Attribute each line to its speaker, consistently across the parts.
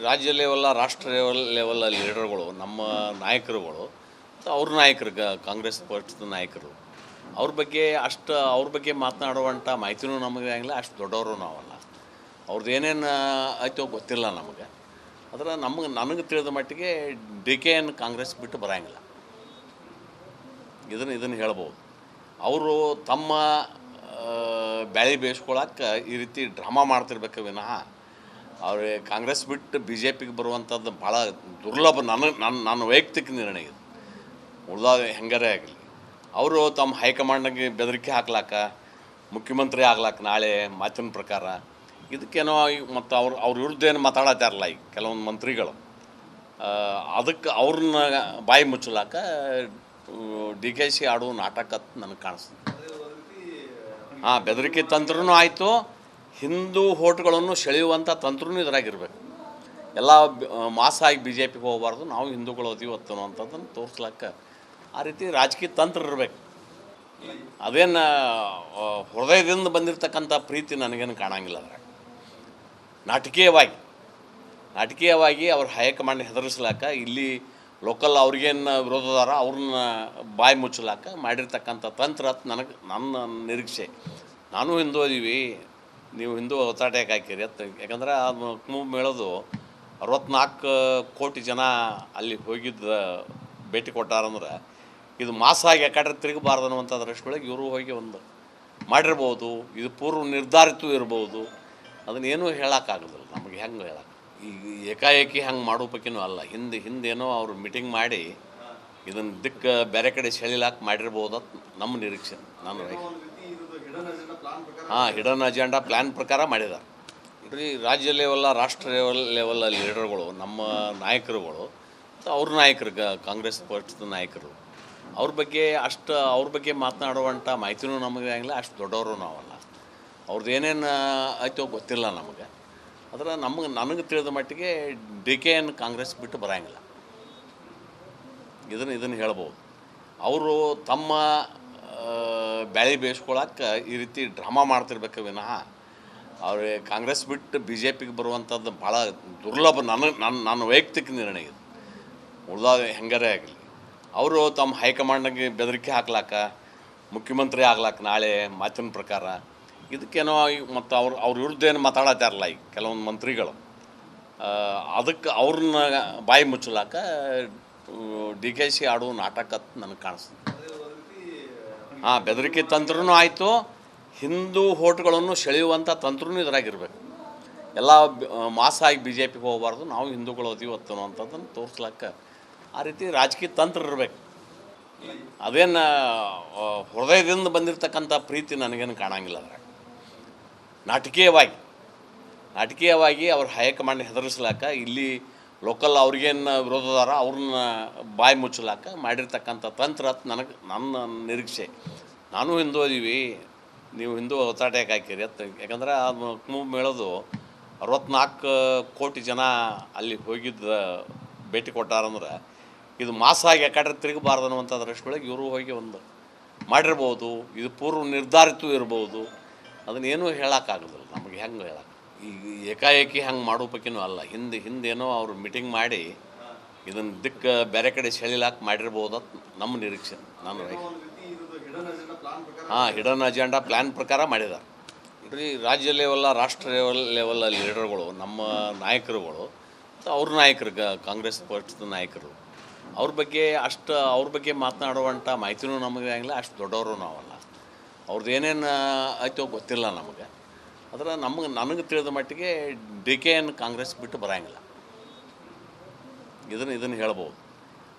Speaker 1: ರಾಜ್ಯ ಲೆವೆಲ್ಲ ರಾಷ್ಟ್ರ ಲೆವೆಲ್ ಲೀಡರ್ಗಳು ನಮ್ಮ ನಾಯಕರುಗಳು ಅವ್ರ ನಾಯಕರು ಕಾಂಗ್ರೆಸ್ ಪಕ್ಷದ ನಾಯಕರು ಅವ್ರ ಬಗ್ಗೆ ಮಾತನಾಡುವಂಥ ಮಾಹಿತಿನೂ ನಮಗೆ ಆಗಿಲ್ಲ, ಅಷ್ಟು ದೊಡ್ಡವರು ನಾವಲ್ಲ. ಅವ್ರದ್ದು ಏನೇನು ಆಯ್ತೋ ಗೊತ್ತಿಲ್ಲ ನಮಗೆ. ಆದರೆ ನನಗೆ ತಿಳಿದ ಮಟ್ಟಿಗೆ DKN ಕಾಂಗ್ರೆಸ್ ಬಿಟ್ಟು ಬರೋಂಗಿಲ್ಲ, ಇದನ್ನು ಹೇಳ್ಬೋದು. ಅವರು ತಮ್ಮ ಬ್ಯಾಳಿ ಬೇಯಿಸ್ಕೊಳಕ್ಕೆ ಈ ರೀತಿ ಡ್ರಾಮಾ ಮಾಡ್ತಿರ್ಬೇಕು ವಿನಃ ಅವ್ರಿಗೆ ಕಾಂಗ್ರೆಸ್ ಬಿಟ್ಟು BJPಗೆ ಬರುವಂಥದ್ದು ಭಾಳ ದುರ್ಲಭ. ನನ್ನ ವೈಯಕ್ತಿಕ ನಿರ್ಣಯ ಇದು. ಉಳ್ದಾದ ಹೆಂಗಾರೇ ಆಗಲಿ, ಅವರು ತಮ್ಮ ಹೈಕಮಾಂಡ್ಗೆ ಬೆದರಿಕೆ ಹಾಕ್ಲಾಕ, ಮುಖ್ಯಮಂತ್ರಿ ಆಗ್ಲಾಕ ನಾಳೆ ಮಾತಿನ ಪ್ರಕಾರ ಇದಕ್ಕೇನೋ ಮತ್ತು ಅವ್ರ ವಿರುದ್ಧ ಏನು ಮಾತಾಡತ್ತಾರಲ್ಲ ಈಗ ಕೆಲವೊಂದು ಮಂತ್ರಿಗಳು, ಅದಕ್ಕೆ ಅವ್ರನ್ನ ಬಾಯಿ ಮುಚ್ಚಲಾಕ DKC ಆಡುವ ನಾಟಕ ನನಗೆ ಕಾಣಿಸ್ತದೆ. ಬೆದರಿಕೆ ತಂತ್ರನೂ ಆಯಿತು, ಹಿಂದೂ ಹೋಟ್ಗಳನ್ನು ಸೆಳೆಯುವಂಥ ತಂತ್ರನೂ ಇದ್ರಾಗಿರ್ಬೇಕು. ಎಲ್ಲ ಮಾಸಾಗಿ BJPಗೆ ಹೋಗಬಾರ್ದು, ನಾವು ಹಿಂದೂಗಳು ಅದೀವಿ ಅನ್ನೋಂಥದ್ದನ್ನು ತೋರಿಸ್ಲಾಕ ಆ ರೀತಿ ರಾಜಕೀಯ ತಂತ್ರ ಇರಬೇಕು. ಅದೇನು ಹೃದಯದಿಂದ ಬಂದಿರತಕ್ಕಂಥ ಪ್ರೀತಿ ನನಗೇನು ಕಾಣಂಗಿಲ್ಲ. ಅದ್ರಾಗ ನಾಟಕೀಯವಾಗಿ ಅವ್ರ ಹೈಕಮಾಂಡ್ ಹೆದರಿಸ್ಲಾಕ, ಇಲ್ಲಿ ಲೋಕಲ್ ಅವ್ರಿಗೇನು ವಿರೋಧದಾರ ಅವ್ರನ್ನ ಬಾಯಿ ಮುಚ್ಚಲಾಕ ಮಾಡಿರ್ತಕ್ಕಂಥ ತಂತ್ರ ನನ್ನ ನಿರೀಕ್ಷೆ. ನಾನು ಹಿಂದೂ ಅದೀವಿ, ನೀವು ಹಿಂದೂ ಹೊತ್ತಾಟಕ್ಕೆ ಹಾಕಿರಿ ಅಂತ. ಯಾಕಂದ್ರೆ ಅದು ಕುಂಭಮೇಳದು 64 ಕೋಟಿ ಜನ ಅಲ್ಲಿ ಹೋಗಿದ್ದ ಭೇಟಿ ಕೊಟ್ಟಾರಂದ್ರೆ ಇದು ಮಾಸಾಗಿ ಯಾಕಂದ್ರೆ ತಿರುಗಬಾರ್ದು ಅನ್ನುವಂಥ ದೃಷ್ಟಿಯೊಳಗೆ ಇವರು ಹೋಗಿ ಒಂದು ಮಾಡಿರ್ಬೋದು. ಇದು ಪೂರ್ವ ನಿರ್ಧಾರಿತ ಇರ್ಬೋದು. ಅದನ್ನೇನೂ ಹೇಳೋಕ್ಕಾಗೋದಿಲ್ಲ ನಮಗೆ. ಹೆಂಗೆ ಹೇಳಕ್ಕೆ ಈಗ ಏಕಾಏಕಿ ಹಂಗೆ ಮಾಡೋ ಪೈಕಿನೂ ಅಲ್ಲ. ಹಿಂದೇನೋ ಅವರು ಮೀಟಿಂಗ್ ಮಾಡಿ ಇದನ್ನು ದಿಕ್ಕು ಬೇರೆ ಕಡೆ ಸೆಳಿಲಾಕ ಮಾಡಿರ್ಬೋದು ನಮ್ಮ ನಿರೀಕ್ಷೆ. ನಾನು ಹಿಡನ್ ಅಜೆಂಡಾ ಪ್ಲ್ಯಾನ್ ಪ್ರಕಾರ ಮಾಡಿದ್ದಾರೆ. ರಾಜ್ಯ ಲೆವೆಲ್ಲ ರಾಷ್ಟ್ರ ಲೆವೆಲ್ ಲೀಡರ್ಗಳು ನಮ್ಮ ನಾಯಕರುಗಳು ಅವ್ರ ನಾಯಕರು ಕಾಂಗ್ರೆಸ್ ಪಕ್ಷದ ನಾಯಕರು ಅವ್ರ ಬಗ್ಗೆ ಮಾತನಾಡುವಂಥ ಮಾಹಿತಿನೂ ನಮಗೆ ಆಗಿಲ್ಲ, ಅಷ್ಟು ದೊಡ್ಡವರು ನಾವಲ್ಲ. ಅವ್ರದ್ದು ಏನೇನು ಆಯ್ತೋ ಗೊತ್ತಿಲ್ಲ ನಮಗೆ. ಆದರೆ ನನಗೆ ತಿಳಿದ ಮಟ್ಟಿಗೆ DKN ಕಾಂಗ್ರೆಸ್ ಬಿಟ್ಟು ಬರೋಂಗಿಲ್ಲ, ಇದನ್ನು ಹೇಳ್ಬೋದು. ಅವರು ತಮ್ಮ ಬ್ಯಾಳಿ ಬೇಯಿಸ್ಕೊಳಕ್ಕೆ ಈ ರೀತಿ ಡ್ರಾಮಾ ಮಾಡ್ತಿರ್ಬೇಕು ವಿನಃ ಅವ್ರಿಗೆ ಕಾಂಗ್ರೆಸ್ ಬಿಟ್ಟು BJPಗೆ ಬರುವಂಥದ್ದು ಭಾಳ ದುರ್ಲಭ. ನನ್ನ ವೈಯಕ್ತಿಕ ನಿರ್ಣಯ ಇದು. ಉಳ್ದಾದ ಹೆಂಗಾರೇ ಆಗಲಿ, ಅವರು ತಮ್ಮ ಹೈಕಮಾಂಡ್ಗೆ ಬೆದರಿಕೆ ಹಾಕ್ಲಾಕ, ಮುಖ್ಯಮಂತ್ರಿ ಆಗ್ಲಾಕ ನಾಳೆ ಮಾತಿನ ಪ್ರಕಾರ ಇದಕ್ಕೇನೋ ಮತ್ತು ಅವ್ರ ವಿರುದ್ಧ ಏನು ಮಾತಾಡತ್ತಾರಲ್ಲ ಈಗ ಕೆಲವೊಂದು ಮಂತ್ರಿಗಳು, ಅದಕ್ಕೆ ಅವ್ರನ್ನ ಬಾಯಿ ಮುಚ್ಚಲಾಕ DKC ಆಡುವ ನಾಟಕ ನನಗೆ ಕಾಣಿಸ್ತದೆ. ಬೆದರಿಕೆ ತಂತ್ರನೂ ಆಯಿತು, ಹಿಂದೂ ಹೋಟ್ಗಳನ್ನು ಸೆಳೆಯುವಂಥ ತಂತ್ರನೂ ಇದ್ರಾಗಿರ್ಬೇಕು. ಎಲ್ಲ ಮಾಸಾಗಿ BJPಗೆ ಹೋಗಬಾರ್ದು, ನಾವು ಹಿಂದೂಗಳು ಅದೀವಿ ಅನ್ನೋಂಥದ್ದನ್ನು ತೋರಿಸ್ಲಾಕ ಆ ರೀತಿ ರಾಜಕೀಯ ತಂತ್ರ ಇರಬೇಕು. ಅದೇನು ಹೃದಯದಿಂದ ಬಂದಿರತಕ್ಕಂಥ ಪ್ರೀತಿ ನನಗೇನು ಕಾಣಂಗಿಲ್ಲ. ಅದ್ರಾಗ ನಾಟಕೀಯವಾಗಿ ಅವ್ರ ಹೈಕಮಾಂಡ್ ಹೆದರಿಸ್ಲಾಕ, ಇಲ್ಲಿ ಲೋಕಲ್ ಅವ್ರಿಗೇನು ವಿರೋಧದಾರ ಅವ್ರನ್ನ ಬಾಯಿ ಮುಚ್ಚಲಾಕ ಮಾಡಿರ್ತಕ್ಕಂಥ ತಂತ್ರ ನನ್ನ ನಿರೀಕ್ಷೆ. ನಾನು ಹಿಂದೂ ಅದೀವಿ, ನೀವು ಹಿಂದೂ ಹೊತ್ತಾಟಕ್ಕೆ ಹಾಕಿರಿ ಅಂತ. ಯಾಕಂದ್ರೆ ಅದು ಕುಂಭಮೇಳದು 64 ಕೋಟಿ ಜನ ಅಲ್ಲಿ ಹೋಗಿದ್ದ ಭೇಟಿ ಕೊಟ್ಟಾರಂದ್ರೆ ಇದು ಮಾಸಾಗಿ ಯಾಕಂದ್ರೆ ತಿರುಗಬಾರ್ದು ಅನ್ನುವಂಥ ದೃಷ್ಟಿಯೊಳಗೆ ಇವರು ಹೋಗಿ ಒಂದು ಮಾಡಿರ್ಬೋದು. ಇದು ಪೂರ್ವ ನಿರ್ಧಾರಿತ ಇರ್ಬೋದು. ಅದನ್ನೇನೂ ಹೇಳೋಕ್ಕಾಗೋದಿಲ್ಲ ನಮಗೆ. ಹೆಂಗೆ ಹೇಳಕ್ಕೆ ಈಗ ಏಕಾಏಕಿ ಹಂಗೆ ಮಾಡೋ ಪೈಕಿನೂ ಅಲ್ಲ. ಹಿಂದೇನೋ ಅವರು ಮೀಟಿಂಗ್ ಮಾಡಿ ಇದನ್ನು ದಿಕ್ಕು ಬೇರೆ ಕಡೆ ಸೆಳಿಲಾಕ ಮಾಡಿರ್ಬೋದು ನಮ್ಮ ನಿರೀಕ್ಷೆ. ನಾನು ಹಿಡನ್ ಅಜೆಂಡಾ ಪ್ಲ್ಯಾನ್ ಪ್ರಕಾರ ಮಾಡಿದ್ದಾರೆ. ರಾಜ್ಯ ಲೆವೆಲ್ಲ ರಾಷ್ಟ್ರ ಲೆವೆಲ್ ಲೀಡರ್ಗಳು ನಮ್ಮ ನಾಯಕರುಗಳು ಅವ್ರ ನಾಯಕರು ಕಾಂಗ್ರೆಸ್ ಪಕ್ಷದ ನಾಯಕರು ಅವ್ರ ಬಗ್ಗೆ ಮಾತನಾಡುವಂಥ ಮಾಹಿತಿನೂ ನಮಗೆ ಆಗಿಲ್ಲ, ಅಷ್ಟು ದೊಡ್ಡವರು ನಾವಲ್ಲ. ಅವ್ರದ್ದು ಏನೇನು ಆಯ್ತೋ ಗೊತ್ತಿಲ್ಲ ನಮಗೆ. ಆದರೆ ನನಗೆ ತಿಳಿದ ಮಟ್ಟಿಗೆ DKN ಕಾಂಗ್ರೆಸ್ ಬಿಟ್ಟು ಬರೋಂಗಿಲ್ಲ, ಇದನ್ನು ಹೇಳ್ಬೋದು.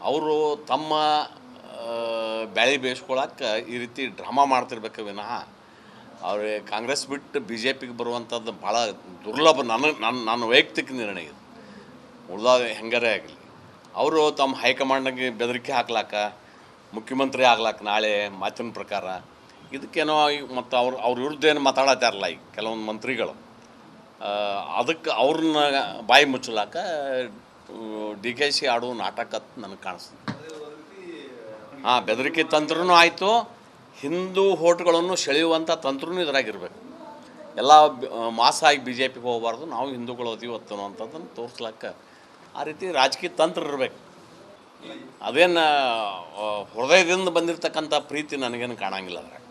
Speaker 1: ಅವರು ತಮ್ಮ ಬ್ಯಾಳಿ ಬೇಯಿಸ್ಕೊಳಕ್ಕೆ ಈ ರೀತಿ ಡ್ರಾಮಾ ಮಾಡ್ತಿರ್ಬೇಕು ವಿನಃ ಅವ್ರಿಗೆ ಕಾಂಗ್ರೆಸ್ ಬಿಟ್ಟು BJPಗೆ ಬರುವಂಥದ್ದು ಭಾಳ ದುರ್ಲಭ. ನನ್ನ ವೈಯಕ್ತಿಕ ನಿರ್ಣಯ ಇದು. ಉಳ್ದಾದ ಹೆಂಗಾರೇ ಆಗಲಿ, ಅವರು ತಮ್ಮ ಹೈಕಮಾಂಡ್ಗೆ ಬೆದರಿಕೆ ಹಾಕ್ಲಾಕ, ಮುಖ್ಯಮಂತ್ರಿ ಆಗ್ಲಾಕ ನಾಳೆ ಮಾತಿನ ಪ್ರಕಾರ ಇದಕ್ಕೇನೋ ಮತ್ತು ಅವ್ರ ವಿರುದ್ಧ ಏನು ಮಾತಾಡತ್ತಾರಲ್ಲ ಈಗ ಕೆಲವೊಂದು ಮಂತ್ರಿಗಳು, ಅದಕ್ಕೆ ಅವ್ರನ್ನ ಬಾಯಿ ಮುಚ್ಚಲಾಕ DKC ಆಡುವ ನಾಟಕ ನನಗೆ ಕಾಣಿಸ್ತದೆ. ಬೆದರಿಕೆ ತಂತ್ರನೂ ಆಯಿತು, ಹಿಂದೂ ಹೋಟ್ಗಳನ್ನು ಸೆಳೆಯುವಂಥ ತಂತ್ರನೂ ಇದ್ರಾಗಿರ್ಬೇಕು. ಎಲ್ಲ ಮಾಸಾಗಿ ಬಿ ಜೆ ಪಿಗೆ ಹೋಗಬಾರ್ದು, ನಾವು ಹಿಂದೂಗಳು ಅದೀವಿ ಅನ್ನೋಂಥದ್ದನ್ನು ತೋರಿಸ್ಲಕ್ಕ ಆ ರೀತಿ ರಾಜಕೀಯ ತಂತ್ರ ಇರಬೇಕು. ಅದೇನು ಹೃದಯದಿಂದ ಬಂದಿರತಕ್ಕಂಥ ಪ್ರೀತಿ ನನಗೇನು ಕಾಣಂಗಿಲ್ಲ ಅದ್ರಾಗ.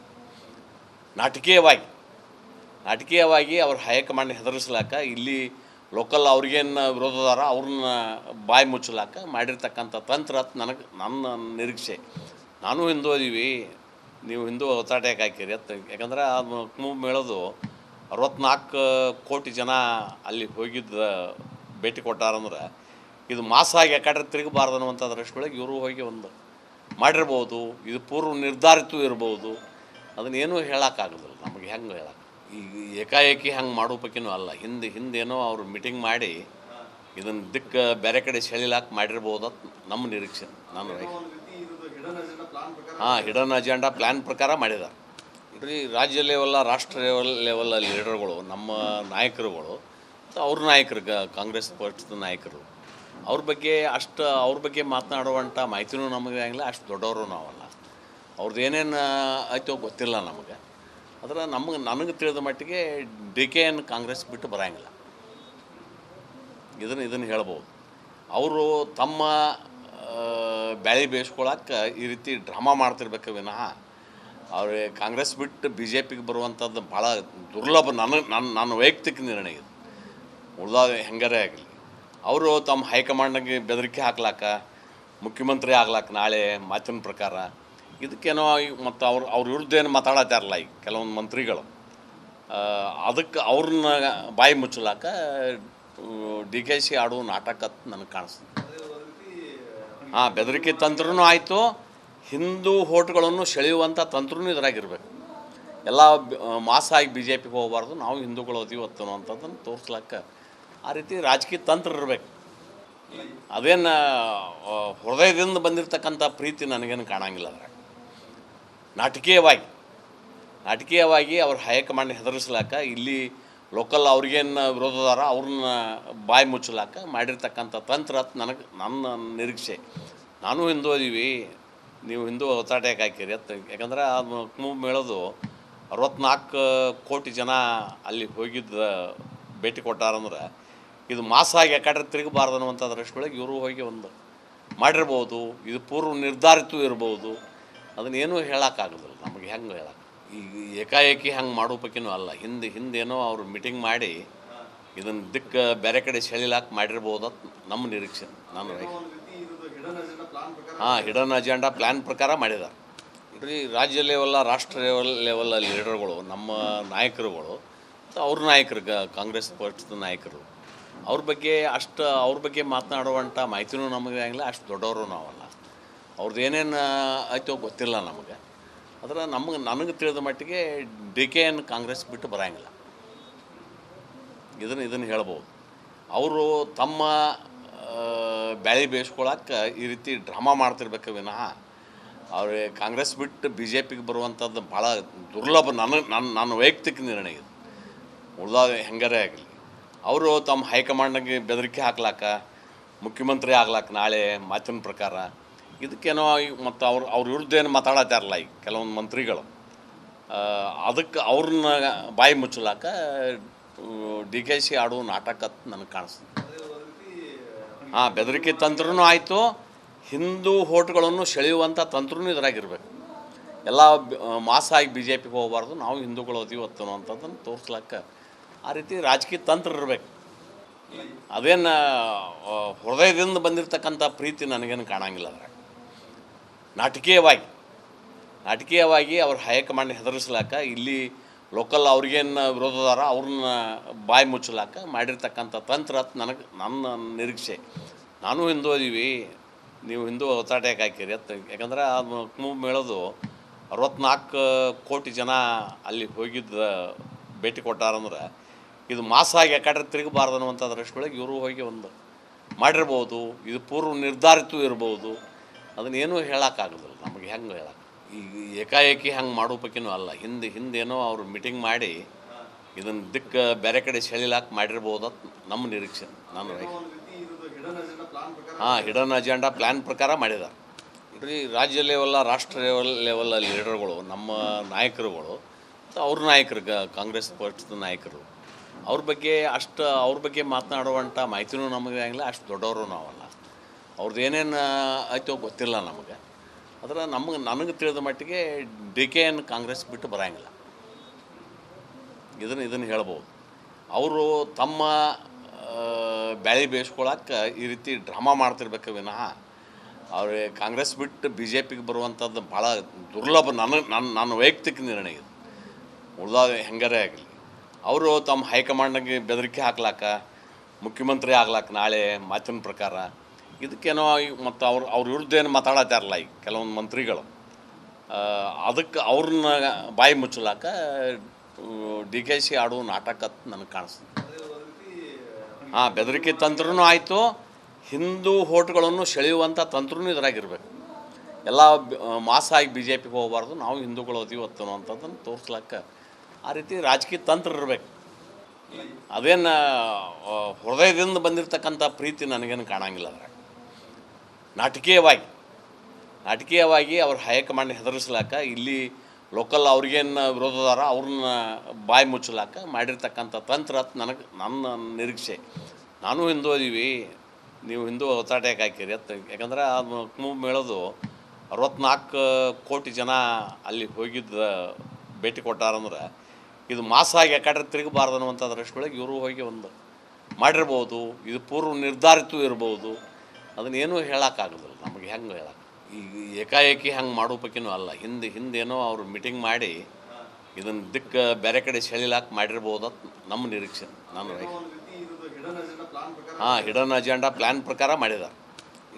Speaker 1: ನಾಟಕೀಯವಾಗಿ ಅವ್ರ ಹೈಕಮಾಂಡ್ ಹೆದರಿಸ್ಲಾಕ, ಇಲ್ಲಿ ಲೋಕಲ್ ಅವ್ರಿಗೇನು ವಿರೋಧದಾರ ಅವ್ರನ್ನ ಬಾಯಿ ಮುಚ್ಚಲಾಕ ಮಾಡಿರ್ತಕ್ಕಂಥ ತಂತ್ರ ಅಂತ ನನ್ನ ನಿರೀಕ್ಷೆ. ನಾನು ಹಿಂದೂ ಅದೀವಿ, ನೀವು ಹಿಂದೂ ಅವತಾಟ ಯಾಕೆ ಹಾಕಿರಿ ಅಂತ. ಯಾಕಂದ್ರೆ ಅದು ಕುಂಭಮೇಳದು 64 ಕೋಟಿ ಜನ ಅಲ್ಲಿ ಹೋಗಿದ್ದ ಭೇಟಿ ಕೊಟ್ಟಾರಂದ್ರೆ ಇದು ಮಾಸಾಗಿ ಯಾಕಂದ್ರೆ ತಿರುಗಬಾರ್ದು ಅನ್ನುವಂಥ ದೃಷ್ಟಿಯೊಳಗೆ ಇವರು ಹೋಗಿ ಒಂದು ಮಾಡಿರ್ಬೋದು. ಇದು ಪೂರ್ವ ನಿರ್ಧಾರಿತವೂ ಇರ್ಬೋದು. ಅದನ್ನೇನೂ ಹೇಳೋಕ್ಕಾಗೋದಿಲ್ಲ ನಮಗೆ. ಹೆಂಗೆ ಹೇಳಕ್ಕೆ ಈಗ ಏಕಾಏಕಿ ಹಂಗೆ ಮಾಡೋ ಪೈಕಿನೂ ಅಲ್ಲ. ಹಿಂದೇನೋ ಅವರು ಮೀಟಿಂಗ್ ಮಾಡಿ ಇದನ್ನು ದಿಕ್ಕು ಬೇರೆ ಕಡೆ ಸೆಳಿಲಾಕ ಮಾಡಿರ್ಬೋದು ಅಂತ ನಮ್ಮ ನಿರೀಕ್ಷೆ. ನಾನು ಹಿಡನ್ ಅಜೆಂಡಾ ಪ್ಲ್ಯಾನ್ ಪ್ರಕಾರ ಮಾಡಿದ್ದಾರೆ. ಇಡೀ ರಾಜ್ಯ ಲೆವೆಲ್ಲ ರಾಷ್ಟ್ರ ಲೆವೆಲ್ಲ ಲೀಡರ್ಗಳು, ನಮ್ಮ ನಾಯಕರುಗಳು, ಅವ್ರ ನಾಯಕರು, ಕಾಂಗ್ರೆಸ್ ಪಕ್ಷದ ನಾಯಕರು, ಅವ್ರ ಬಗ್ಗೆ ಮಾತನಾಡುವಂಥ ಮಾಹಿತಿನೂ ನಮಗೆ ಆಗಿಲ್ಲ. ಅಷ್ಟು ದೊಡ್ಡವರು ನಾವಲ್ಲ. ಅವ್ರದ್ದು ಏನೇನು ಆಯ್ತೋ ಗೊತ್ತಿಲ್ಲ ನಮಗೆ. ಆದರೆ ನನಗೆ ತಿಳಿದ ಮಟ್ಟಿಗೆ DKN ಕಾಂಗ್ರೆಸ್ ಬಿಟ್ಟು ಬರೋಂಗಿಲ್ಲ. ಇದನ್ನು ಹೇಳ್ಬೋದು. ಅವರು ತಮ್ಮ ಬ್ಯಾಳಿ ಬೇಯಿಸ್ಕೊಳಕ್ಕೆ ಈ ರೀತಿ ಡ್ರಾಮಾ ಮಾಡ್ತಿರ್ಬೇಕು ವಿನಃ ಅವ್ರಿಗೆ ಕಾಂಗ್ರೆಸ್ ಬಿಟ್ಟು BJPಗೆ ಬರುವಂಥದ್ದು ಭಾಳ ದುರ್ಲಭ. ನನ್ನ ವೈಯಕ್ತಿಕ ನಿರ್ಣಯ ಇದು. ಉಳ್ದಾದ ಹೆಂಗಾರೇ ಆಗಲಿ, ಅವರು ತಮ್ಮ ಹೈಕಮಾಂಡ್ಗೆ ಬೆದರಿಕೆ ಹಾಕ್ಲಾಕ, ಮುಖ್ಯಮಂತ್ರಿ ಆಗ್ಲಾಕ ನಾಳೆ ಮಾತಿನ ಪ್ರಕಾರ ಇದಕ್ಕೇನೋ ಮತ್ತು ಅವ್ರ ವಿರುದ್ಧ ಏನು ಮಾತಾಡತ್ತಾರಲ್ಲ ಈಗ ಕೆಲವೊಂದು ಮಂತ್ರಿಗಳು, ಅದಕ್ಕೆ ಅವ್ರನ್ನ ಬಾಯಿ ಮುಚ್ಚಲಾಕ DKC ಆಡುವ ನಾಟಕ ಅಂತ ನನಗೆ ಕಾಣಿಸ್ತದೆ. ಬೆದರಿಕೆ ತಂತ್ರನೂ ಆಯಿತು, ಹಿಂದೂ ಹೋಟ್ಗಳನ್ನು ಸೆಳೆಯುವಂಥ ತಂತ್ರನೂ ಇದ್ರಾಗಿರ್ಬೇಕು. ಎಲ್ಲ ಮಾಸಾಗಿ BJPಗೆ ಹೋಗಬಾರ್ದು, ನಾವು ಹಿಂದೂಗಳು ಅದೀವಿ ಅನ್ನೋಂಥದ್ದನ್ನು ತೋರಿಸ್ಲಕ್ಕ ಆ ರೀತಿ ರಾಜಕೀಯ ತಂತ್ರ ಇರಬೇಕು. ಅದೇನು ಹೃದಯದಿಂದ ಬಂದಿರತಕ್ಕಂಥ ಪ್ರೀತಿ ನನಗೇನು ಕಾಣಂಗಿಲ್ಲ ಅದ್ರಾಗ. ನಾಟಕೀಯವಾಗಿ ಅವ್ರ ಹೈಕಮಾಂಡ್ ಹೆದರಿಸ್ಲಾಕ, ಇಲ್ಲಿ ಲೋಕಲ್ ಅವ್ರಿಗೇನು ವಿರೋಧದಾರ ಅವ್ರನ್ನ ಬಾಯಿ ಮುಚ್ಚಲಾಕ ಮಾಡಿರ್ತಕ್ಕಂಥ ತಂತ್ರ ಅಂತ ನನ್ನ ನಿರೀಕ್ಷೆ. ನಾನು ಹಿಂದೂ ಅದೀವಿ, ನೀವು ಹಿಂದೂ ಅವತಾಟ ಯಾಕೆ ಹಾಕಿರಿ ಅಂತ. ಯಾಕಂದ್ರೆ ಅದು ಕುಂಭಮೇಳದು 64 ಕೋಟಿ ಜನ ಅಲ್ಲಿ ಹೋಗಿದ್ದ ಭೇಟಿ ಕೊಟ್ಟಾರಂದ್ರೆ ಇದು ಮಾಸಾಗಿ ಯಾಕಂದ್ರೆ ತಿರುಗಬಾರ್ದು ಅನ್ನುವಂಥ ದೃಷ್ಟಿಯೊಳಗೆ ಇವರು ಹೋಗಿ ಒಂದು ಮಾಡಿರ್ಬೋದು. ಇದು ಪೂರ್ವ ನಿರ್ಧಾರಿತವೂ ಇರ್ಬೋದು. ಅದನ್ನೇನೂ ಹೇಳೋಕ್ಕಾಗೋದಿಲ್ಲ ನಮಗೆ. ಹೆಂಗೆ ಹೇಳಕ್ಕೆ ಈಗ ಏಕಾಏಕಿ ಹಂಗೆ ಮಾಡೋ ಪೈಕಿನೂ ಅಲ್ಲ. ಹಿಂದೇನೋ ಅವರು ಮೀಟಿಂಗ್ ಮಾಡಿ ಇದನ್ನು ದಿಕ್ಕು ಬೇರೆ ಕಡೆ ಸೆಳಿಲಾಕ ಮಾಡಿರ್ಬೋದು ಅಂತ ನಮ್ಮ ನಿರೀಕ್ಷೆ. ನಾನು ಹಿಡನ್ ಅಜೆಂಡಾ ಪ್ಲ್ಯಾನ್ ಪ್ರಕಾರ ಮಾಡಿದ್ದಾರೆ. ಇಡೀ ರಾಜ್ಯ ಲೆವೆಲ್ಲ ರಾಷ್ಟ್ರ ಲೆವೆಲ್ಲ ಲೀಡರ್ಗಳು, ನಮ್ಮ ನಾಯಕರುಗಳು, ಅವ್ರ ನಾಯಕರು, ಕಾಂಗ್ರೆಸ್ ಪಕ್ಷದ ನಾಯಕರು, ಅವ್ರ ಬಗ್ಗೆ ಮಾತನಾಡುವಂಥ ಮಾಹಿತಿನೂ ನಮಗೆ ಆಗಿಲ್ಲ. ಅಷ್ಟು ದೊಡ್ಡವರು ನಾವಲ್ಲ. ಅವ್ರದ್ದು ಏನೇನು ಆಯ್ತೋ ಗೊತ್ತಿಲ್ಲ ನಮಗೆ. ಆದರೆ ನನಗೆ ತಿಳಿದ ಮಟ್ಟಿಗೆ DKN ಕಾಂಗ್ರೆಸ್ ಬಿಟ್ಟು ಬರೋಂಗಿಲ್ಲ. ಇದನ್ನು ಹೇಳ್ಬೋದು. ಅವರು ತಮ್ಮ ಬ್ಯಾಳಿ ಬೇಯಿಸ್ಕೊಳಕ್ಕೆ ಈ ರೀತಿ ಡ್ರಾಮಾ ಮಾಡ್ತಿರ್ಬೇಕು ವಿನಃ ಅವ್ರಿಗೆ ಕಾಂಗ್ರೆಸ್ ಬಿಟ್ಟು BJPಗೆ ಬರುವಂಥದ್ದು ಭಾಳ ದುರ್ಲಭ. ನನ್ನ ವೈಯಕ್ತಿಕ ನಿರ್ಣಯ ಇದು. ಉಳ್ದಾದ ಹೆಂಗಾರೇ ಆಗಲಿ, ಅವರು ತಮ್ಮ ಹೈಕಮಾಂಡ್ಗೆ ಬೆದರಿಕೆ ಹಾಕ್ಲಾಕ, ಮುಖ್ಯಮಂತ್ರಿ ಆಗ್ಲಾಕ ನಾಳೆ ಮಾತಿನ ಪ್ರಕಾರ ಇದಕ್ಕೇನೋ ಮತ್ತು ಅವ್ರ ವಿರುದ್ಧ ಏನು ಮಾತಾಡತ್ತಾರಲ್ಲ ಈಗ ಕೆಲವೊಂದು ಮಂತ್ರಿಗಳು, ಅದಕ್ಕೆ ಅವ್ರನ್ನ ಬಾಯಿ ಮುಚ್ಚಲಾಕ DKC ಆಡುವ ನಾಟಕ ಅಂತ ನನಗೆ ಕಾಣಿಸ್ತದೆ. ಬೆದರಿಕೆ ತಂತ್ರನೂ ಆಯಿತು, ಹಿಂದೂ ಹೋಟ್ಗಳನ್ನು ಸೆಳೆಯುವಂಥ ತಂತ್ರನೂ ಇದ್ರಾಗಿರ್ಬೇಕು. ಎಲ್ಲ ಮಾಸಾಗಿ BJPಗೆ ಹೋಗಬಾರ್ದು, ನಾವು ಹಿಂದೂಗಳು ಅದೀವಿ ಅನ್ನೋಂಥದ್ದನ್ನು ತೋರಿಸ್ಲಕ್ಕ ಆ ರೀತಿ ರಾಜಕೀಯ ತಂತ್ರ ಇರಬೇಕು. ಅದೇನು ಹೃದಯದಿಂದ ಬಂದಿರತಕ್ಕಂಥ ಪ್ರೀತಿ ನನಗೇನು ಕಾಣಂಗಿಲ್ಲ ಅದ್ರಾಗ. ನಾಟಕೀಯವಾಗಿ ಅವ್ರ ಹೈಕಮಾಂಡ್ ಹೆದರಿಸ್ಲಾಕ, ಇಲ್ಲಿ ಲೋಕಲ್ ಅವ್ರಿಗೇನು ವಿರೋಧದಾರ ಅವ್ರನ್ನ ಬಾಯಿ ಮುಚ್ಚಲಾಕ ಮಾಡಿರ್ತಕ್ಕಂಥ ತಂತ್ರ ಅಂತ ನನ್ನ ನಿರೀಕ್ಷೆ. ನಾನು ಹಿಂದೂ ಅದೀವಿ, ನೀವು ಹಿಂದೂ ಅವತಾಟ ಯಾಕೆ ಹಾಕಿರಿ ಅಂತ. ಯಾಕಂದ್ರೆ ಅದು ಕುಂಭಮೇಳದು 64 ಕೋಟಿ ಜನ ಅಲ್ಲಿ ಹೋಗಿದ್ದ ಭೇಟಿ ಕೊಟ್ಟಾರಂದ್ರೆ ಇದು ಮಾಸಾಗಿ ಯಾಕಂದ್ರೆ ತಿರುಗಬಾರ್ದು ಅನ್ನುವಂಥ ದೃಷ್ಟಿಯೊಳಗೆ ಇವರು ಹೋಗಿ ಒಂದು ಮಾಡಿರ್ಬೋದು. ಇದು ಪೂರ್ವ ನಿರ್ಧಾರಿತವೂ ಇರ್ಬೋದು. ಅದನ್ನೇನೂ ಹೇಳೋಕ್ಕಾಗೋದಿಲ್ಲ ನಮಗೆ. ಹೆಂಗೆ ಹೇಳಕ್ಕೆ ಈಗ ಏಕಾಏಕಿ ಹಂಗೆ ಮಾಡೋ ಪೈಕಿನೂ ಅಲ್ಲ. ಹಿಂದೇನೋ ಅವರು ಮೀಟಿಂಗ್ ಮಾಡಿ ಇದನ್ನು ದಿಕ್ಕು ಬೇರೆ ಕಡೆ ಸೆಳಿಲಾಕ ಮಾಡಿರ್ಬೋದು ಅಂತ ನಮ್ಮ ನಿರೀಕ್ಷೆ. ನಾನು ಹಿಡನ್ ಅಜೆಂಡಾ ಪ್ಲ್ಯಾನ್ ಪ್ರಕಾರ ಮಾಡಿದ್ದಾರೆ. ಇಡೀ ರಾಜ್ಯ ಲೆವೆಲ್ಲ ರಾಷ್ಟ್ರ ಲೆವೆಲ್ಲ ಲೀಡರ್ಗಳು, ನಮ್ಮ ನಾಯಕರುಗಳು, ಮತ್ತು ಅವ್ರ ನಾಯಕರು ಕಾಂಗ್ರೆಸ್ ಪಕ್ಷದ ನಾಯಕರು ಅವ್ರ ಬಗ್ಗೆ ಮಾತನಾಡುವಂಥ ಮಾಹಿತಿನೂ ನಮಗೆ ಆಗಿಲ್ಲ, ಅಷ್ಟು ದೊಡ್ಡವರು ನಾವಲ್ಲ. ಅವ್ರದ್ದು ಏನೇನು ಆಯ್ತೋ ಗೊತ್ತಿಲ್ಲ ನಮಗೆ. ಆದರೆ ನನಗೆ ತಿಳಿದ ಮಟ್ಟಿಗೆ DKN ಕಾಂಗ್ರೆಸ್ ಬಿಟ್ಟು ಬರೋಂಗಿಲ್ಲ, ಇದನ್ನು ಹೇಳ್ಬೋದು. ಅವರು ತಮ್ಮ ಬ್ಯಾಳಿ ಬೇಯಿಸ್ಕೊಳಕ್ಕೆ ಈ ರೀತಿ ಡ್ರಾಮಾ ಮಾಡ್ತಿರ್ಬೇಕು ವಿನಃ ಅವ್ರಿಗೆ ಕಾಂಗ್ರೆಸ್ ಬಿಟ್ಟು BJPಗೆ ಬರುವಂಥದ್ದು ಭಾಳ ದುರ್ಲಭ. ನನ್ನ ವೈಯಕ್ತಿಕ ನಿರ್ಣಯ ಇದು. ಉಳ್ದಾದ ಹೆಂಗಾರೇ ಆಗಲಿ, ಅವರು ತಮ್ಮ ಹೈಕಮಾಂಡ್ಗೆ ಬೆದರಿಕೆ ಹಾಕ್ಲಾಕ, ಮುಖ್ಯಮಂತ್ರಿ ಆಗ್ಲಾಕ ನಾಳೆ ಮಾತಿನ ಪ್ರಕಾರ ಇದಕ್ಕೇನೋ ಮತ್ತು ಅವ್ರ ವಿರುದ್ಧ ಏನು ಮಾತಾಡತ್ತಾರಲ್ಲ ಈಗ ಕೆಲವೊಂದು ಮಂತ್ರಿಗಳು, ಅದಕ್ಕೆ ಅವ್ರನ್ನ ಬಾಯಿ ಮುಚ್ಚಲಾಕ DKC ಆಡುವ ನಾಟಕ ನನಗೆ ಕಾಣಿಸ್ತದೆ. ಬೆದರಿಕೆ ತಂತ್ರನೂ ಆಯಿತು, ಹಿಂದೂ ಹೋಟ್ಗಳನ್ನು ಸೆಳೆಯುವಂಥ ತಂತ್ರನೂ ಇದ್ರಾಗಿರ್ಬೇಕು. ಎಲ್ಲ ಮಾಸಾಗಿ BJPಗೆ ಹೋಗಬಾರ್ದು, ನಾವು ಹಿಂದೂಗಳು ಅದೀವಿ ಅನ್ನೋಂಥದ್ದನ್ನು ತೋರಿಸ್ಲಾಕ ಆ ರೀತಿ ರಾಜಕೀಯ ತಂತ್ರ ಇರಬೇಕು. ಅದೇನು ಹೃದಯದಿಂದ ಬಂದಿರತಕ್ಕಂಥ ಪ್ರೀತಿ ನನಗೇನು ಕಾಣಂಗಿಲ್ಲ. ಅದ್ರಾಗ ನಾಟಕೀಯವಾಗಿ ಅವ್ರ ಹೈಕಮಾಂಡ್ ಹೆದರಿಸ್ಲಾಕ, ಇಲ್ಲಿ ಲೋಕಲ್ ಅವ್ರಿಗೇನು ವಿರೋಧದಾರ ಅವ್ರನ್ನ ಬಾಯಿ ಮುಚ್ಚಲಾಕ ಮಾಡಿರ್ತಕ್ಕಂಥ ತಂತ್ರ ನನ್ನ ನಿರೀಕ್ಷೆ. ನಾನು ಹಿಂದೂ ಅದೀವಿ, ನೀವು ಹಿಂದೂ ಹೊತ್ತಾಟಕ್ಕೆ ಹಾಕಿರಿ ಅಂತ. ಯಾಕಂದ್ರೆ ಅದು ಕುಂಭಮೇಳದು 64 ಕೋಟಿ ಜನ ಅಲ್ಲಿ ಹೋಗಿದ್ದ ಭೇಟಿ ಕೊಟ್ಟಾರಂದ್ರೆ ಇದು ಮಾಸಾಗಿ ಯಾಕಂದ್ರೆ ತಿರುಗಬಾರ್ದು ಅನ್ನುವಂಥ ದೃಷ್ಟಿಯೊಳಗೆ ಇವರು ಹೋಗಿ ಒಂದು ಮಾಡಿರ್ಬೋದು. ಇದು ಪೂರ್ವ ನಿರ್ಧಾರಿತ ಇರ್ಬೋದು. ಅದನ್ನೇನೂ ಹೇಳೋಕ್ಕಾಗೋದಿಲ್ಲ ನಮಗೆ. ಹೆಂಗೆ ಹೇಳಕ್ಕೆ ಈಗ ಏಕಾಏಕಿ ಹಂಗೆ ಮಾಡೋ ಪೈಕಿನೂ ಅಲ್ಲ. ಹಿಂದೇನೋ ಅವರು ಮೀಟಿಂಗ್ ಮಾಡಿ ಇದನ್ನು ದಿಕ್ಕು ಬೇರೆ ಕಡೆ ಸೆಳಿಲಾಕೆ ಮಾಡಿರ್ಬೋದು ನಮ್ಮ ನಿರೀಕ್ಷೆ. ನಾನು ಹಿಡನ್ ಅಜೆಂಡಾ ಪ್ಲ್ಯಾನ್ ಪ್ರಕಾರ ಮಾಡಿದ್ದಾರೆ.